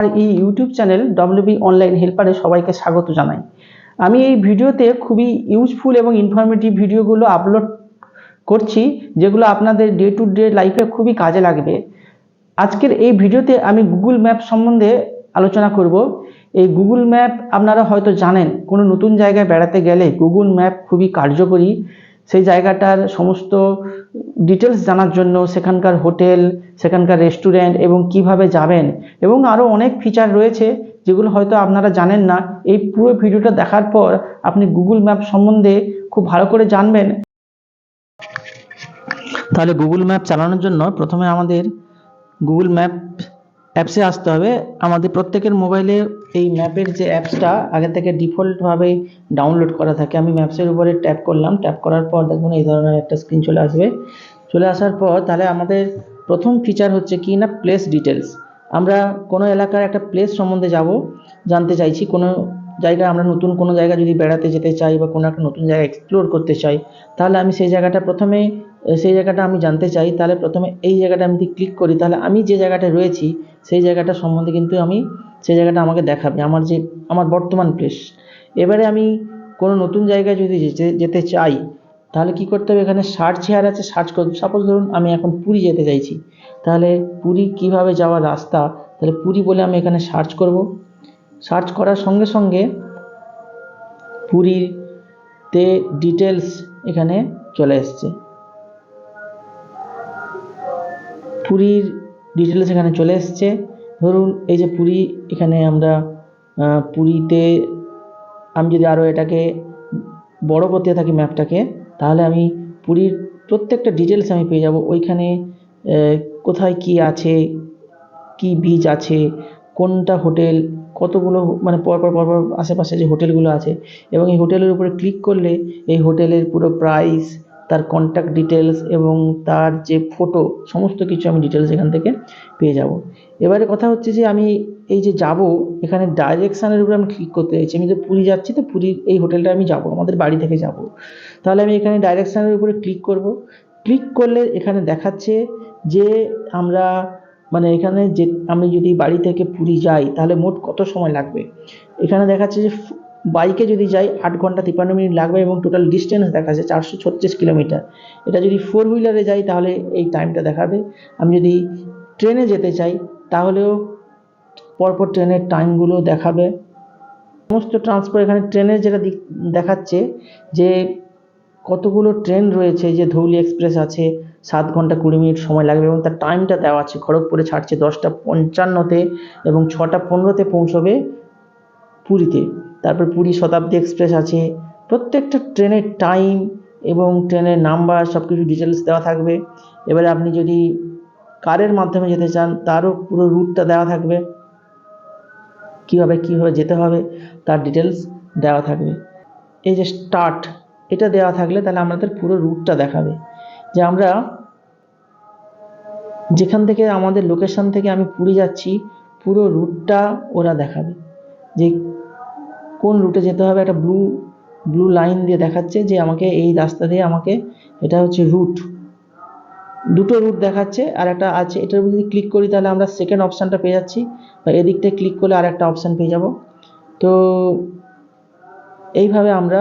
এই YouTube channel WB online হেল্পারে সবাইকে স্বাগত জানাই। আমি এই ভিডিওতে খুবই ইউজফুল এবং ইনফরমেটিভ ভিডিওগুলো আপলোড করছি, যেগুলো আপনাদের ডে টু ডে লাইফে খুবই কাজে লাগবে। আজকের এই ভিডিওতে আমি গুগল ম্যাপ সম্বন্ধে আলোচনা করব। এই গুগল ম্যাপ আপনারা হয়তো জানেন, কোনো নতুন জায়গায় বেড়াতে গেলে গুগল ম্যাপ খুবই কার্যকরী। সেই জায়গাটার সমস্ত ডিটেলস জানার জন্য, সেখানকার হোটেল, সেখানকার রেস্টুরেন্ট এবং কিভাবে যাবেন, এবং আরও অনেক ফিচার রয়েছে যেগুলো হয়তো আপনারা জানেন না। এই পুরো ভিডিওটা দেখার পর আপনি গুগল ম্যাপ সম্বন্ধে খুব ভালো করে জানবেন। তাহলে গুগল ম্যাপ চালানোর জন্য প্রথমে আমাদের গুগল ম্যাপ অ্যাপসে আসতে হবে। আমাদের প্রত্যেকের মোবাইলে এই ম্যাপের যে অ্যাপসটা আগে থেকে ডিফল্টভাবে ডাউনলোড করা থাকে। আমি ম্যাপসের উপরে ট্যাপ করলাম, ট্যাপ করার পর দেখুন এই ধরনের একটা স্ক্রিন চলে আসবে। চলে আসার পর তাহলে আমাদের প্রথম ফিচার হচ্ছে কি না, প্লেস ডিটেলস। আমরা কোনো এলাকার একটা প্লেস সম্বন্ধে জানতে চাইছি। কোনো জায়গায় আমরা নতুন কোনো জায়গা যদি বেড়াতে যেতে চাই বা কোনো একটা নতুন জায়গা এক্সপ্লোর করতে চাই, তাহলে আমি সেই জায়গাটা আমি জানতে চাই। তাহলে প্রথমে এই জায়গাটা আমি যদি ক্লিক করি, তাহলে আমি যে জায়গাটা রয়েছি সেই জায়গাটা সম্বন্ধে কিন্তু সেই জায়গাটা আমাকে দেখাবে, আমার বর্তমান প্লেস। এবারে আমি কোনো নতুন জায়গায় যদি যেতে চাই, তাহলে কি করতে হবে, এখানে সার্চ হেয়ার আছে, সার্চ করতে। সাপোজ ধরুন আমি এখন পুরী যেতে চাইছি, তাহলে পুরী কিভাবে যাওয়ার রাস্তা, তাহলে পুরী বলে আমি এখানে সার্চ করব। সার্চ করার সঙ্গে সঙ্গে পুরীতে ডিটেলস এখানে চলে এসছে। পুরীর ডিটেলস এখানে চলে এসছে। ধরুন এই যে পুরী, এখানে আমরা পুরীতে আমি যদি আরও এটাকে বড় করতে থাকি ম্যাপটাকে, তাহলে আমি পুরীর প্রত্যেকটা ডিটেলস আমি পেয়ে যাব। ওইখানে কোথায় কি আছে, কি বিচ আছে, কোনটা হোটেল, কতগুলো মানে পরপর আশেপাশে যে হোটেলগুলো আছে, এবং এই হোটেলের উপরে ক্লিক করলে এই হোটেলের পুরো প্রাইস, তার কন্ট্যাক্ট ডিটেলস এবং তার যে ফটো, সমস্ত কিছু আমি ডিটেলস এখান থেকে পেয়ে যাব। এবারে কথা হচ্ছে যে আমি এই যে যাব, এখানে ডাইরেকশানের উপরে আমি ক্লিক করতে চাইছি। আমি যে পুরী যাচ্ছি, তো পুরীর এই হোটেলটা আমি যাব, আমাদের বাড়ি থেকে যাব। তাহলে আমি এখানে ডাইরেকশানের উপরে ক্লিক করব। ক্লিক করলে এখানে দেখাচ্ছে যে আমরা এখানে যে আমি যদি বাড়ি থেকে পুরী যাই, তাহলে মোট কত সময় লাগবে। এখানে দেখাচ্ছে যে বাইকে যদি যাই 8 ঘন্টা 53 মিনিট লাগবে, এবং টোটাল ডিস্টেন্স দেখাচ্ছে 436 কিলোমিটার। এটা যদি 4 হুইলারে যাই তাহলে এই টাইমটা দেখাবে। আমি যদি ট্রেনে যেতে চাই তাহলেও পরপর ট্রেনের টাইমগুলো দেখাবে। সমস্ত ট্রান্সপোর্ট এখানে ট্রেনের যেটা দেখাচ্ছে যে কতগুলো ট্রেন রয়েছে, যে ধৌলি এক্সপ্রেস আছে, 7 ঘন্টা 20 মিনিট সময় লাগবে, এবং তার টাইমটা দেওয়া আছে। খড়গপুরে ছাড়ছে 10টা 55-তে এবং 6টা 15-তে পৌঁছবে পুরীতে। তারপর পুরী শতাব্দী এক্সপ্রেস আছে। প্রত্যেকটা ট্রেনের টাইম এবং ট্রেনের নাম্বার সব কিছু ডিটেলস দেওয়া থাকবে। এবারে আপনি যদি কারের মাধ্যমে যেতে চান, তারও পুরো রুটটা দেওয়া থাকবে, কীভাবে যেতে হবে তার ডিটেলস দেওয়া থাকবে। এই যে স্টার্ট, এটা দেওয়া থাকলে তাহলে আমাদের পুরো রুটটা দেখাবে, যে আমরা যেখান থেকে আমাদের লোকেশন থেকে আমি পুরী যাচ্ছি পুরো রুটটা ওরা দেখাবে, যে কোন রুটে যেতে হবে। একটা ব্লু লাইন দিয়ে দেখাচ্ছে যে আমাকে এই রাস্তা দিয়ে এটা হচ্ছে রুট। দুটো রুট দেখাচ্ছে, আর একটা আছে। এটার যদি ক্লিক করি তাহলে আমরা সেকেন্ড অপশানটা পেয়ে যাচ্ছি, বা এদিকটায় ক্লিক করলে আর একটা অপশান পেয়ে যাব। তো এইভাবে আমরা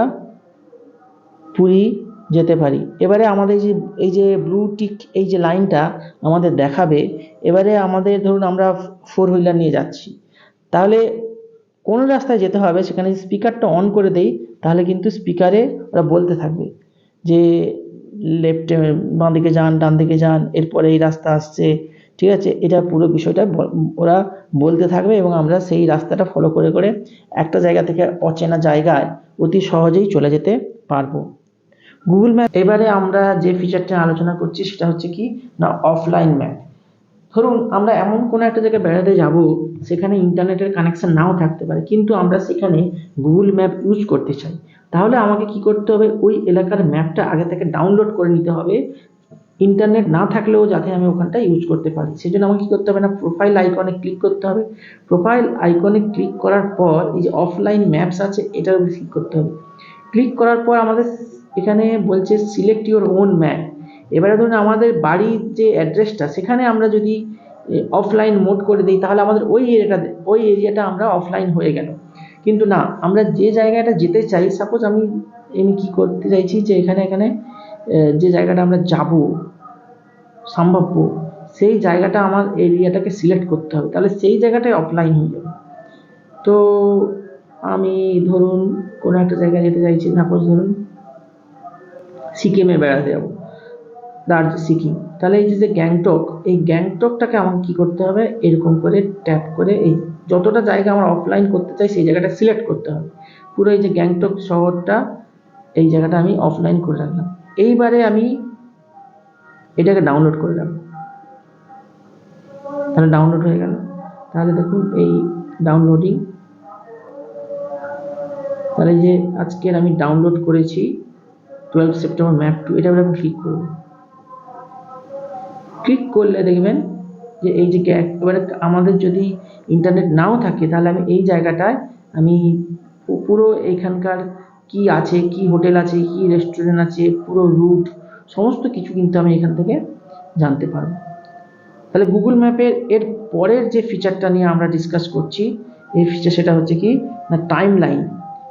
পুরী যেতে পারি। এবারে আমাদের এই যে ব্লু টিক, এই যে লাইনটা আমাদের দেখাবে। এবারে আমাদের ধরুন আমরা 4 হুইলার নিয়ে যাচ্ছি, তাহলে কোন রাস্তায় যেতে হবে সেখানে স্পিকারটা অন করে দেই, তাহলে কিন্তু স্পিকারে ওরা বলতে থাকবে যে লেফটে, বাঁ দিকে যান, ডান দিকে যান, এরপরে এই রাস্তা আসছে, ঠিক আছে। এটা পুরো বিষয়টা ওরা বলতে থাকবে, এবং আমরা সেই রাস্তাটা ফলো করে একটা জায়গা থেকে অচেনা জায়গায় অতি সহজেই চলে যেতে পারবো। Google map. এবারে আমরা যে ফিচারটা আলোচনা করছি সেটা হচ্ছে কি না, অফলাইন ম্যাপ। ধরুন আমরা এমন কোনো একটা জায়গায় বেড়াতে যাব, সেখানে ইন্টারনেটের কানেকশন নাও থাকতে পারে, কিন্তু আমরা সেখানে গুগল ম্যাপ ইউজ করতে চাই। তাহলে আমাকে কি করতে হবে, ওই এলাকার ম্যাপটা আগে থেকে ডাউনলোড করে নিতে হবে, ইন্টারনেট না থাকলেও যাতে আমি ওখানটা ইউজ করতে পারি। সেই জন্য আমাকে কী করতে হবে না, প্রোফাইল আইকনে ক্লিক করতে হবে। প্রোফাইল আইকনে ক্লিক করার পর এই যে অফলাইন ম্যাপস আছে, এটার উপরে ক্লিক করতে হবে। ক্লিক করার পর আমাদের এখানে বলছে সিলেক্ট ইউর ওন ম্যাপ। এবারে ধরুন আমাদের বাড়ির যে অ্যাড্রেসটা, সেখানে আমরা যদি অফলাইন মোড করে দিই, তাহলে আমাদের ওই এরিয়াটা আমরা অফলাইন হয়ে গেল। কিন্তু না, আমরা যে জায়গাটা যেতে চাই, সাপোজ আমি কি করতে চাইছি যে এখানে যে জায়গাটা আমরা যাব সম্ভাব্য, সেই জায়গাটা আমার এরিয়াটাকে সিলেক্ট করতে হবে, তাহলে সেই জায়গাটাই অফলাইন হয়ে যাবে। তো আমি ধরুন কোনো একটা জায়গায় যেতে চাইছি, সাপোজ ধরুন সিকিমে বেড়াতে যাবো, সিকিম, তাহলে এই যে গ্যাংটক, এই গ্যাংটকটাকে আমাকে কী করতে হবে, এরকম করে ট্যাপ করে এই যতটা জায়গা আমরা অফলাইন করতে চাই সেই জায়গাটা সিলেক্ট করতে হবে। পুরো এই যে গ্যাংটক শহরটা, এই জায়গাটা আমি অফলাইন করে রাখলাম। এইবারে আমি এটাকে ডাউনলোড করে রাখবো, তাহলে ডাউনলোড হয়ে গেল। তাহলে দেখুন এই ডাউনলোডিং, তাহলে যে আজকের আমি ডাউনলোড করেছি 12 সেপ্টেম্বর ম্যাপ 2, এটা আমি ক্লিক করব। ক্লিক করলে দেখবেন যে এই যে এবারে আমাদের যদি ইন্টারনেট নাও থাকে, তাহলে আমি এই জায়গাটায় আমি পুরো এইখানকার কি আছে, কি হোটেল আছে, কি রেস্টুরেন্ট আছে, পুরো রুট সমস্ত কিছু কিন্তু আমি এখান থেকে জানতে পারবো। তাহলে গুগল ম্যাপের এর পরের যে ফিচারটা নিয়ে আমরা ডিসকাস করছি, এই ফিচার সেটা হচ্ছে কি না টাইম লাইন।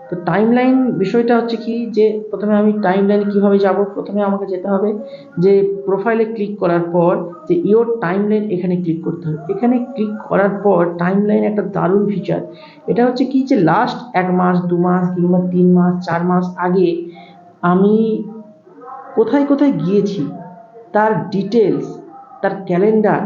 তো টাইম লাইন বিষয়টা হচ্ছে কি, যে প্রথমে আমি টাইম লাইনে কীভাবে যাব, প্রথমে আমাকে যেতে হবে যে প্রোফাইলে ক্লিক করার পর যে ইওর টাইম লাইন, এখানে ক্লিক করতে হবে। এখানে ক্লিক করার পর টাইম লাইন একটা দারুণ ফিচার। এটা হচ্ছে কি যে লাস্ট 1 মাস 2 মাস কিংবা 3 মাস 4 মাস আগে আমি কোথায় কোথায় গিয়েছি তার ডিটেলস, তার ক্যালেন্ডার,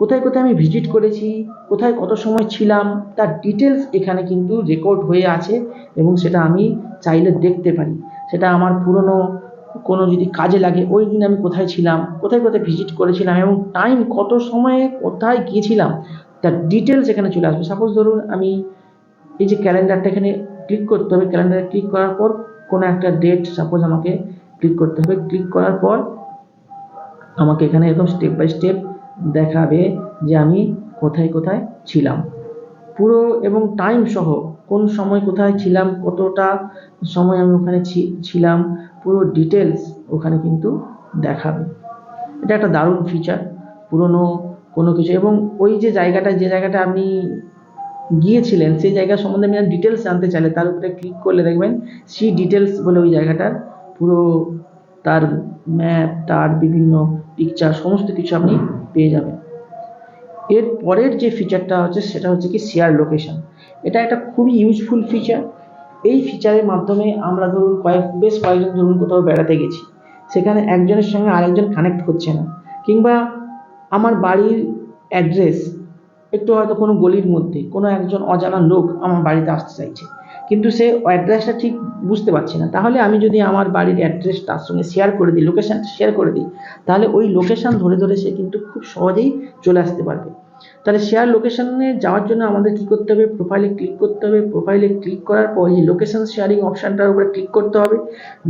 কোথায় কোথায় আমি ভিজিট করেছি, কোথায় কত সময় ছিলাম, তার ডিটেলস এখানে কিন্তু রেকর্ড হয়ে আছে এবং সেটা আমি চাইলে দেখতে পারি। সেটা আমার পুরনো কোনো যদি কাজে লাগে, ওই দিন আমি কোথায় ছিলাম, কোথায় কোথায় ভিজিট করেছিলাম এবং টাইম কত সময়ে কোথায় গিয়েছিলাম, তার ডিটেলস এখানে চলে আসবে। সাপোজ ধরুন আমি এই যে ক্যালেন্ডারটা, এখানে ক্লিক করতে হবে। ক্যালেন্ডারে ক্লিক করার পর কোনো একটা ডেট সাপোজ আমাকে ক্লিক করতে হবে। ক্লিক করার পর আমাকে এখানে এরকম স্টেপ বাই স্টেপ দেখাবে যে আমি কোথায় কোথায় ছিলাম পুরো, এবং টাইম সহ কোন সময় কোথায় ছিলাম, কতটা সময় আমি ওখানে ছিলাম, পুরো ডিটেলস ওখানে কিন্তু দেখাবে। এটা একটা দারুণ ফিচার, পুরনো কোনো কিছু এবং ওই যে জায়গাটা, যে জায়গাটা আপনি গিয়েছিলেন সেই জায়গা সম্বন্ধে আপনি ডিটেলস জানতে চাইলে তার উপরে ক্লিক করলে দেখবেন সি ডিটেলস বলে ওই জায়গাটার পুরো তার ম্যাপ, তার বিভিন্ন পিকচার সমস্ত কিছু আপনি পেয়ে যাবেন। এর পরের যে ফিচারটা হচ্ছে সেটা হচ্ছে কি শেয়ার লোকেশন। এটা একটা খুবই ইউজফুল ফিচার। এই ফিচারের মাধ্যমে আমরা ধরুন বেশ কয়েকজন ধরুন কোথাও বেড়াতে গেছি, সেখানে একজনের সঙ্গে আরেকজন কানেক্ট হচ্ছে না, কিংবা আমার বাড়ির অ্যাড্রেস একটু হয়তো কোনো গলির মধ্যে কোনো একজন অজানা লোক আমার বাড়িতে আসতে চাইছে, কিন্তু সে অ্যাড্রেসটা ঠিক বুঝতে পারছে না। তাহলে আমি যদি আমার বাড়ির অ্যাড্রেস তার সঙ্গে শেয়ার করে দিই, লোকেশানটা শেয়ার করে দিই, তাহলে ওই লোকেশান ধরে ধরে সে কিন্তু খুব সহজেই চলে আসতে পারবে। তাহলে শেয়ার লোকেশানে যাওয়ার জন্য আমাদের কী করতে হবে, প্রোফাইলে ক্লিক করতে হবে। প্রোফাইলে ক্লিক করার পর এই লোকেশান শেয়ারিং অপশানটার উপরে ক্লিক করতে হবে।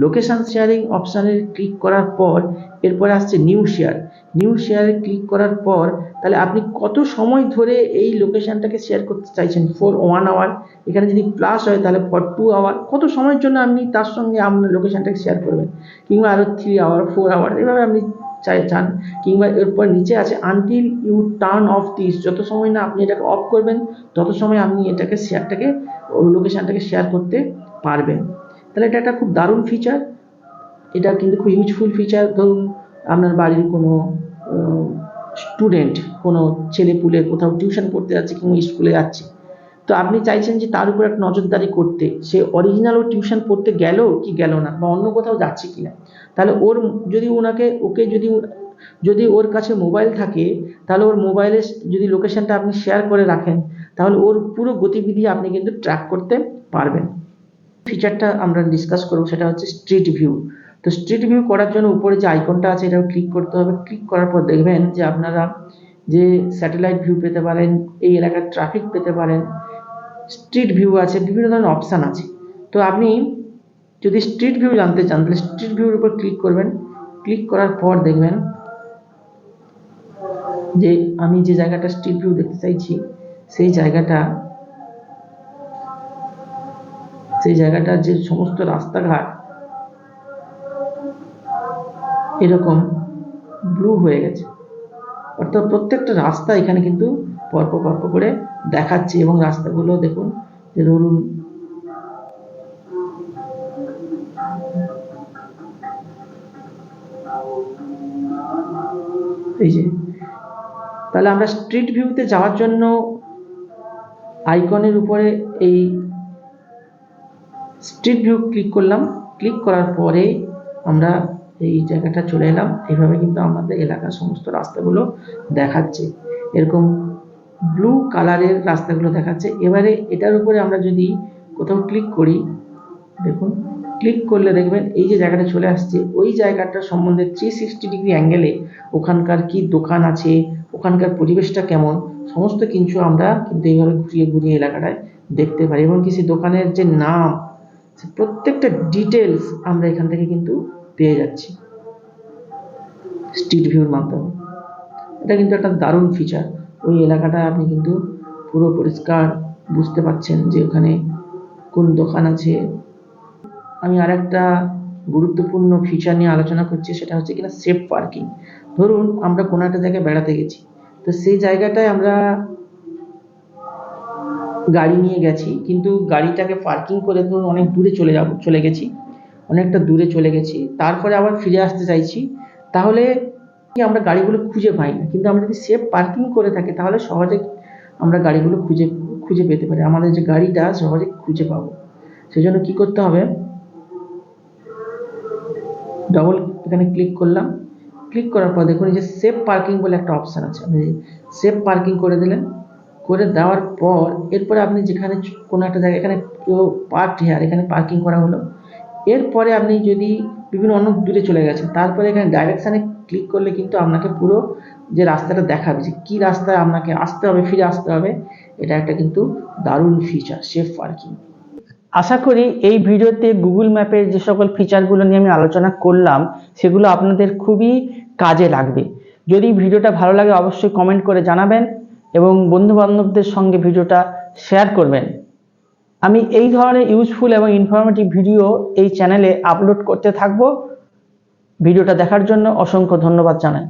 লোকেশান শেয়ারিং অপশানে ক্লিক করার পর এরপরে আসছে নিউ শেয়ার। নিউ শেয়ারে ক্লিক করার পর তাহলে আপনি কত সময় ধরে এই লোকেশানটাকে শেয়ার করতে চাইছেন, ফর 1 আওয়ার, এখানে যদি প্লাস হয় তাহলে ফর 2 আওয়ার, কত সময়ের জন্য আপনি তার সঙ্গে আপনার লোকেশানটাকে শেয়ার করবেন, কিংবা আরও 3 আওয়ার 4 আওয়ার এভাবে আপনি চান। কিংবা এরপর নিচে আছে until you turn off this, যত সময় না আপনি এটাকে অফ করবেন তত সময় আপনি এটাকে ওই লোকেশানটাকে শেয়ার করতে পারবেন। তাহলে এটা একটা খুব দারুণ ফিচার, এটা কিন্তু খুব ইউজফুল ফিচার। ধরুন আপনার বাড়ির কোনো স্টুডেন্ট, কোনো ছেলেপুলে কোথাও টিউশন পড়তে যাচ্ছে কিংবা স্কুলে যাচ্ছে, তো আপনি চাইছেন যে তার উপর একটা নজরদারি করতে, সে অরিজিনাল ও টিউশন পড়তে গেল কি গেল না, বা অন্য কোথাও যাচ্ছে কিনা। তাহলে যদি ওর কাছে মোবাইল থাকে, তাহলে ওর মোবাইলে যদি লোকেশনটা আপনি শেয়ার করে রাখেন, তাহলে ওর পুরো গতিবিধি আপনি কিন্তু ট্র্যাক করতে পারবেন। ফিচারটা আমরা ডিসকাস করব সেটা হচ্ছে স্ট্রিট ভিউ। তো স্ট্রিট ভিউ করার জন্য উপরে যে আইকনটা আছে এটাও ক্লিক করতে হবে। ক্লিক করার পর দেখবেন যে আপনারা যে স্যাটেলাইট ভিউ পেতে পারেন, এই এলাকার ট্রাফিক পেতে পারেন, স্ট্রিট ভিউ আছে, বিভিন্ন ধরনের অপশান আছে। তো আপনি যদি স্ট্রিট ভিউ জানতে চান তাহলে স্ট্রিট ভিউর উপর ক্লিক করবেন। ক্লিক করার পর দেখবেন যে আমি যে জায়গাটা স্ট্রিট ভিউ দেখতে চাইছি সেই জায়গাটার যে সমস্ত রাস্তাঘাট এরকম ব্লু হয়ে গেছে, অর্থাৎ প্রত্যেকটা রাস্তা এখানে কিন্তু পরপর পরপর করে দেখাচ্ছে। এবং রাস্তাগুলো দেখুন, যে ধরুন এই যে, তাহলে আমরা স্ট্রিট ভিউতে যাওয়ার জন্য আইকনের উপরে এই স্ট্রিট ভিউ ক্লিক করলাম। ক্লিক করার পরে আমরা এই জায়গাটা চলে এলাম। এইভাবে কিন্তু আমাদের এলাকার সমস্ত রাস্তাগুলো দেখাচ্ছে, এরকম ব্লু কালারের রাস্তাগুলো দেখাচ্ছে। এবারে এটার উপরে আমরা যদি কোথাও ক্লিক করি, দেখুন ক্লিক করলে দেখবেন এই যে জায়গাটা চলে আসছে, ওই জায়গাটা সম্বন্ধে 360 ডিগ্রি অ্যাঙ্গেলে ওখানকার কি দোকান আছে, ওখানকার পরিবেশটা কেমন, সমস্ত কিছু আমরা কিন্তু এইভাবে ঘুরিয়ে ঘুরিয়ে এলাকাটায় দেখতে পারি। এবং কি সেই দোকানের যে নাম, প্রত্যেকটা ডিটেলস আমরা এখান থেকে কিন্তু পেয়ে যাচ্ছি স্ট্রিট ভিউর মাধ্যমে। এটা কিন্তু একটা দারুণ ফিচার। ওই এলাকাটা আপনি কিন্তু পুরো পরিষ্কার বুঝতে পারছেন যে ওখানে কোন দোকান আছে। আমি আরেকটা গুরুত্বপূর্ণ ফিচার নিয়ে আলোচনা করছি, সেটা হচ্ছে কিনা সেফ পার্কিং। ধরুন আমরা কোনো একটা জায়গায় বেড়াতে গেছি, তো সেই জায়গাটায় আমরা গাড়ি নিয়ে গেছি, কিন্তু গাড়িটাকে পার্কিং করে ধরুন অনেক দূরে চলে গেছি, অনেকটা দূরে চলে গেছি, তারপরে আবার ফিরে আসতে চাইছি, তাহলে কি আমরা গাড়িগুলো খুঁজে পাই না। কিন্তু আমরা যদি সেফ পার্কিং করে থাকি তাহলে সহজে আমরা গাড়িগুলো খুঁজে পেতে পারি, আমাদের যে গাড়িটা সহজে খুঁজে পাবো। সেই জন্য কি করতে হবে, ডবল এখানে ক্লিক করলাম। ক্লিক করার পর দেখুন এই যে সেফ পার্কিং বলে একটা অপশান আছে, আপনি সেফ পার্কিং করে দিলেন। করে দেওয়ার পর এরপরে আপনি যেখানে কোনো একটা জায়গায়, এখানে কেউ পার্কড হেয়ার, এখানে পার্কিং করা হলো। এরপরে আপনি যদি বিভিন্ন অনেক দূরে চলে গেছেন, তারপরে এখানে ডাইরেকশানে ক্লিক করলে কিন্তু আপনাকে পুরো যে রাস্তাটা দেখাবে, যে কী রাস্তায় আপনাকে আসতে হবে, ফিরে আসতে হবে। এটা একটা কিন্তু দারুণ ফিচার সেফ পার্কিং। আশা করি এই ভিডিওতে গুগল ম্যাপের যে সকল ফিচারগুলো নিয়ে আমি আলোচনা করলাম সেগুলো আপনাদের খুবই কাজে লাগবে। যদি ভিডিওটা ভালো লাগে অবশ্যই কমেন্ট করে জানাবেন এবং বন্ধু বান্ধবদের সঙ্গে ভিডিওটা শেয়ার করবেন। আমি এই ধরনের ইউজফুল এবং ইনফরমেটিভ ভিডিও এই চ্যানেলে আপলোড করতে থাকব। ভিডিওটা দেখার জন্য অসংখ্য ধন্যবাদ জানাই।